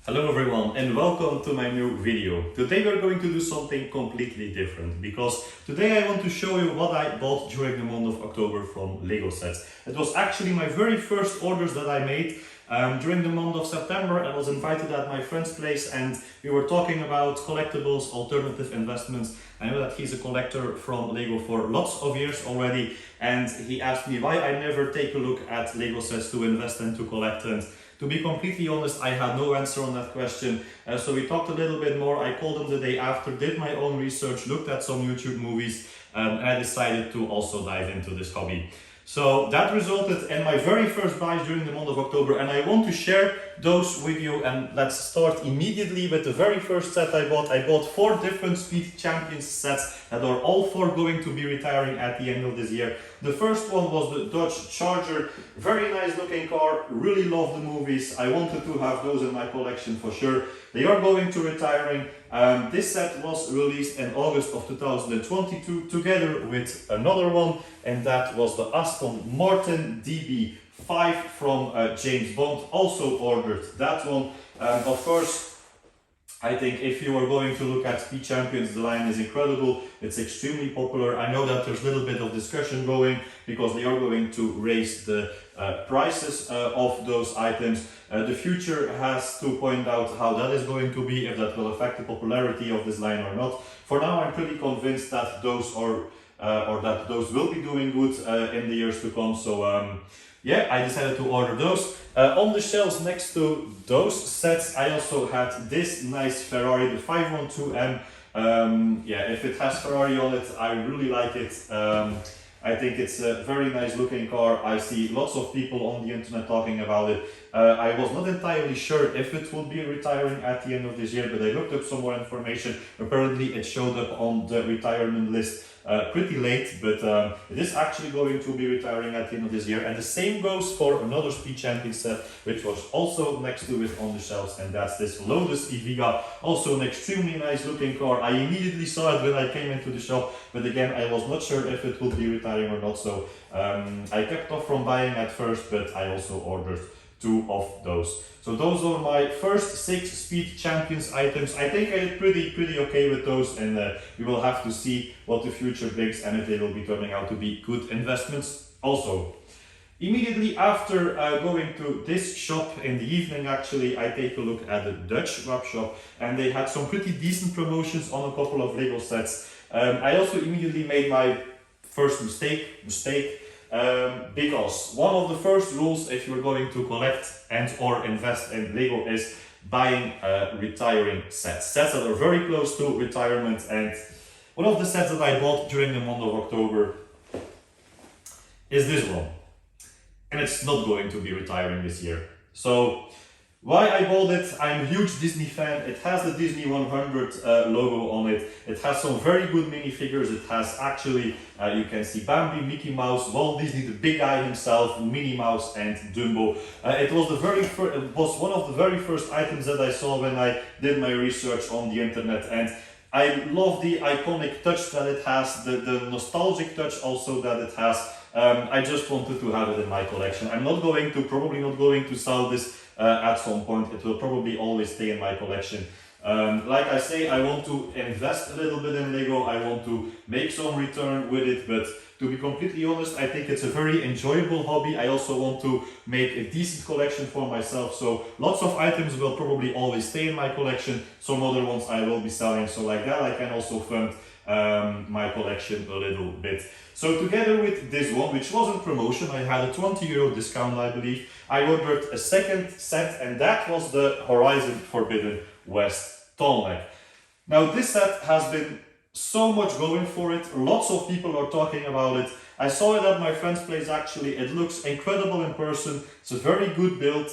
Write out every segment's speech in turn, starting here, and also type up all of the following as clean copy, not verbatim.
Hello everyone and welcome to my new video. Today we're going to do something completely different because today I want to show you what I bought during the month of October from Lego sets. It was actually my very first orders that I made during the month of September. I was invited at my friend's place and we were talking about collectibles, alternative investments. I know that he's a collector from Lego for lots of years already, and he asked me why I never take a look at Lego sets to invest and to collect. And to be completely honest, I had no answer on that question. So we talked a little bit more. I called him the day after, did my own research, looked at some YouTube movies, and I decided to also dive into this hobby. So that resulted in my very first buys during the month of October, and I want to share those with you. And let's start immediately with the very first set I bought. I bought 4 different Speed Champions sets that are all 4 going to be retiring at the end of this year. The first one was the Dodge Charger, very nice looking car, really love the movies. I wanted to have those in my collection for sure. They are going to retiring. This set was released in August of 2022 together with another one, and that was the Aston Martin DB5 from James Bond. Also ordered that one. Of course, I think if you are going to look at Speed Champions, the line is incredible. It's extremely popular. I know that there's a little bit of discussion going because they are going to raise the prices of those items. The future has to point out how that is going to be, if that will affect the popularity of this line or not. For now, I'm pretty convinced that those are or that those will be doing good in the years to come. So yeah, I decided to order those. On the shelves next to those sets, I also had this nice Ferrari, the 512M. Yeah, if it has Ferrari on it, I really like it. I think it's a very nice looking car. I see lots of people on the internet talking about it. I was not entirely sure if it would be retiring at the end of this year, but I looked up some more information. Apparently it showed up on the retirement list pretty late, but it is actually going to be retiring at the end of this year. And the same goes for another Speed Champion set, which was also next to it on the shelves, and that's this Lotus Eviga, also an extremely nice looking car. I immediately saw it when I came into the shop, but again, I was not sure if it would be retiring or not, so I kept off from buying at first, but I also ordered 2 of those. So those are my first 6 Speed Champions items. I think I did pretty okay with those, and we will have to see what the future brings and if they will be turning out to be good investments also. Immediately after going to this shop in the evening, actually, I take a look at the Dutch web shop, and they had some pretty decent promotions on a couple of Lego sets. I also immediately made my first mistake, because one of the first rules if you're going to collect and or invest in Lego is buying retiring sets that are very close to retirement. And one of the sets that I bought during the month of October is this one, and it's not going to be retiring this year. So why I bought it? I'm a huge Disney fan. It has the Disney 100 logo on it. It has some very good minifigures. It has actually, you can see Bambi, Mickey Mouse, Walt Disney, the big guy himself, Minnie Mouse, and Dumbo. It was one of the very first items that I saw when I did my research on the internet, and I love the iconic touch that it has, the nostalgic touch also that it has. I just wanted to have it in my collection. I'm probably not going to sell this at some point. It will probably always stay in my collection. Like I say, I want to invest a little bit in Lego. I want to make some return with it, but to be completely honest, I think it's a very enjoyable hobby. I also want to make a decent collection for myself, so lots of items will probably always stay in my collection. Some other ones I will be selling, so like that I can also fund my collection a little bit. So together with this one, which was in promotion, I had a €20 discount, I believe. I ordered a second set, and that was the Horizon Forbidden West Tallneck. Now this set has been so much going for it. Lots of people are talking about it. I saw it at my friend's place actually. It looks incredible in person. It's a very good build.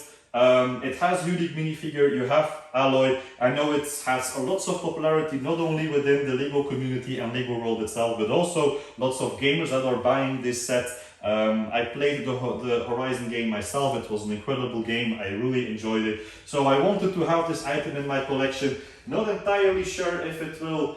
It has unique minifigure, you have alloy. I know it has lots of popularity not only within the Lego community and Lego world itself, but also lots of gamers that are buying this set. I played the Horizon game myself. It was an incredible game. I really enjoyed it. So I wanted to have this item in my collection. Not entirely sure if it will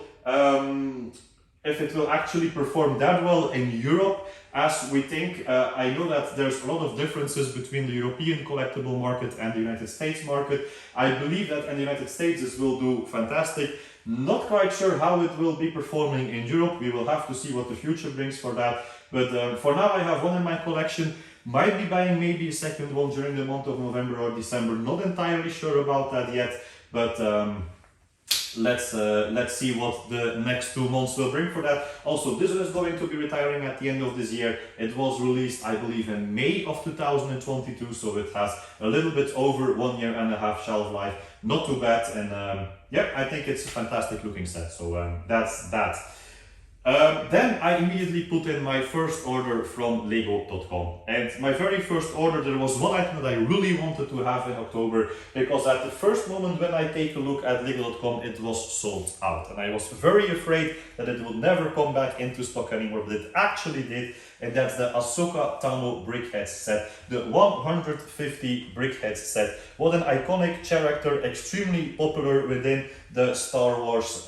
if it will actually perform that well in Europe as we think. I know that there's a lot of differences between the European collectible market and the United States market. I believe that in the United States this will do fantastic. Not quite sure how it will be performing in Europe. We will have to see what the future brings for that. But for now I have one in my collection. Might be buying maybe a second one during the month of November or December. Not entirely sure about that yet. But let's see what the next 2 months will bring for that. Also, this one is going to be retiring at the end of this year. It was released, I believe, in May of 2022, so it has a little bit over 1.5 years shelf life. Not too bad, and yeah, I think it's a fantastic looking set. So that's that. Then I immediately put in my first order from LEGOcom, and my very first order, there was one item that I really wanted to have in October, because at the first moment when I take a look at LEGO.com, it was sold out, and I was very afraid that it would never come back into stock anymore, but it actually did. And that's the Ahsoka Tano Brickhead set, the 150 Brickhead set. What an iconic character, extremely popular within the Star Wars.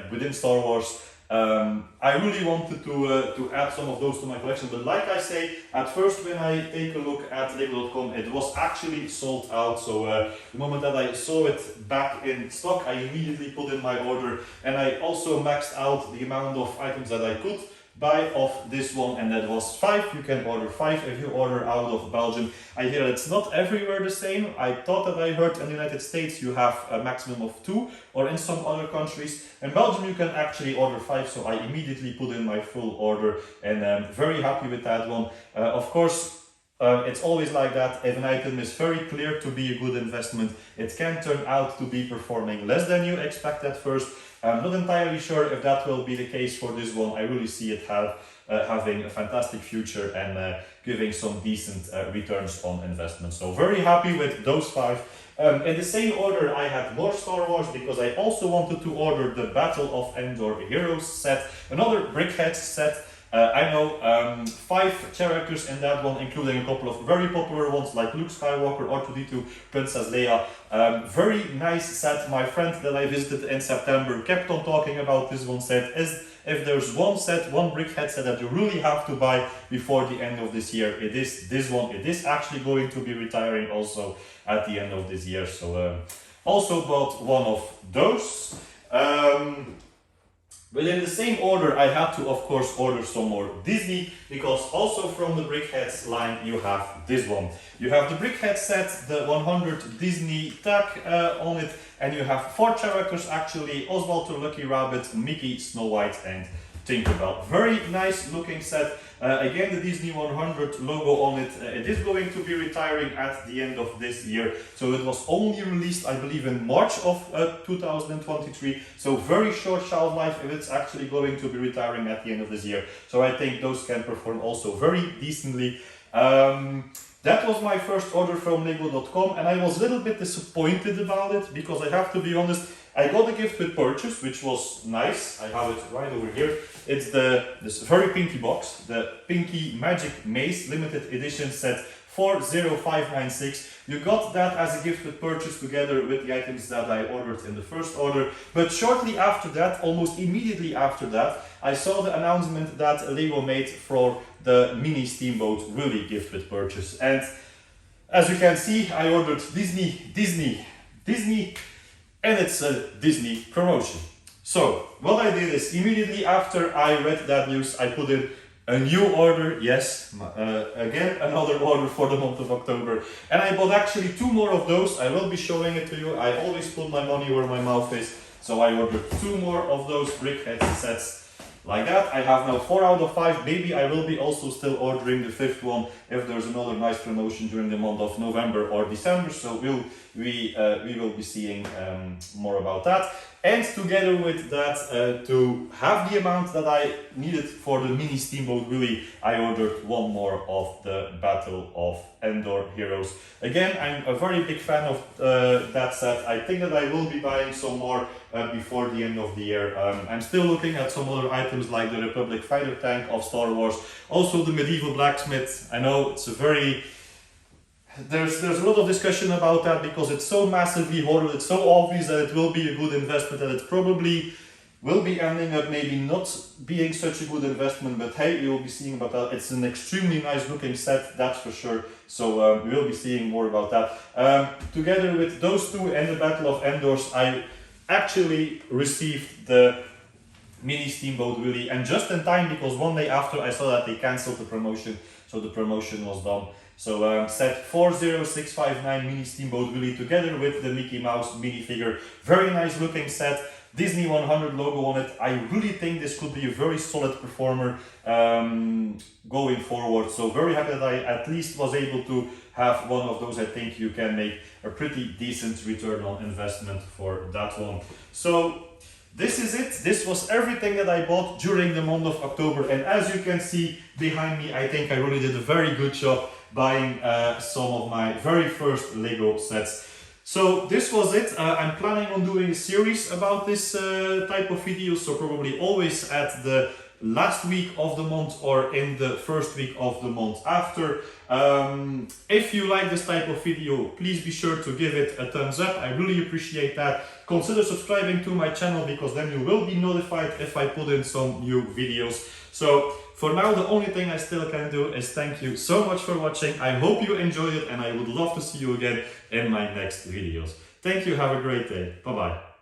Within Star Wars. I really wanted to add some of those to my collection, but like I say, at first when I take a look at LEGO.com, it was actually sold out. So the moment that I saw it back in stock, I immediately put in my order, and I also maxed out the amount of items that I could buy of this one, and that was 5. You can order 5 if you order out of Belgium. I hear it's not everywhere the same. I thought that I heard in the United States you have a maximum of 2, or in some other countries. In Belgium you can actually order 5, so I immediately put in my full order, and I'm very happy with that one. Of course, it's always like that. If an item is very clear to be a good investment, it can turn out to be performing less than you expect at first. I'm not entirely sure if that will be the case for this one. I really see it having a fantastic future and giving some decent returns on investment. So very happy with those 5. In the same order, I had more Star Wars, because I also wanted to order the Battle of Endor Heroes set, another Brickhead set. I know 5 characters in that one, including a couple of very popular ones like Luke Skywalker, R2-D2, Princess Leia. Very nice set. My friend that I visited in September kept on talking about this one set. If there's one set, one Brickhead set that you really have to buy before the end of this year, it is this one. It is actually going to be retiring also at the end of this year. So also bought one of those. But in the same order, I had to, of course, order some more Disney, because also from the Brickheads line, you have this one. You have the Brickhead set, the 100 Disney tag on it, and you have 4 characters actually: Oswald the Lucky Rabbit, Mickey, Snow White, and Tinkerbell. Very nice looking set. Again, the Disney 100 logo on it. It is going to be retiring at the end of this year. So it was only released, I believe, in March of 2023. So very short shelf life if it's actually going to be retiring at the end of this year. So I think those can perform also very decently. That was my first order from LEGO.com, and I was a little bit disappointed about it, because I have to be honest, I got a gift with purchase, which was nice. I have it right over here. It's this very pinky box, the Pinky Magic Maze Limited Edition set 40596. You got that as a gift with purchase together with the items that I ordered in the first order. But shortly after that, almost immediately after that, I saw the announcement that LEGO made for the Mini Steamboat Willy gift with purchase. And as you can see, I ordered Disney, and it's a Disney promotion. So what I did is, immediately after I read that news, I put in a new order. Yes, again another order for the month of October, and I bought actually 2 more of those. I will be showing it to you. I always put my money where my mouth is, so I ordered 2 more of those Brickhead sets. Like that, I have now 4 out of 5. Maybe I will be also still ordering the 5th one if there's another nice promotion during the month of November or December. So we will be seeing more about that. And together with that, to have the amount that I needed for the Mini Steamboat Willy, I ordered 1 more of the Battle of Endor Heroes. Again, I'm a very big fan of that set. I think that I will be buying some more before the end of the year. I'm still looking at some other items like the Republic Fighter Tank of Star Wars. Also the Medieval Blacksmith. I know it's a very... There's a lot of discussion about that, because it's so massively hoarded, it's so obvious that it will be a good investment, that it probably will be ending up maybe not being such a good investment, but hey, we will be seeing about that. It's an extremely nice looking set, that's for sure. So we will be seeing more about that. Together with those two and the Battle of Endors, I actually received the Mini Steamboat Willy, and just in time, because one day after I saw that they cancelled the promotion, so the promotion was done. So set 40659 Mini Steamboat Willy together with the Mickey Mouse minifigure. Very nice looking set. Disney 100 logo on it. I really think this could be a very solid performer going forward. So very happy that I at least was able to have one of those. I think you can make a pretty decent return on investment for that one. So this is it. This was everything that I bought during the month of October. And as you can see behind me, I think I really did a very good job buying some of my very first Lego sets. So this was it. I'm planning on doing a series about this type of videos, so probably always at the last week of the month or in the first week of the month after. If you like this type of video, please be sure to give it a thumbs up. I really appreciate that. Consider subscribing to my channel, because then you will be notified if I put in some new videos. So for now, the only thing I still can do is thank you so much for watching. I hope you enjoyed it, and I would love to see you again in my next videos. Thank you, have a great day. Bye bye.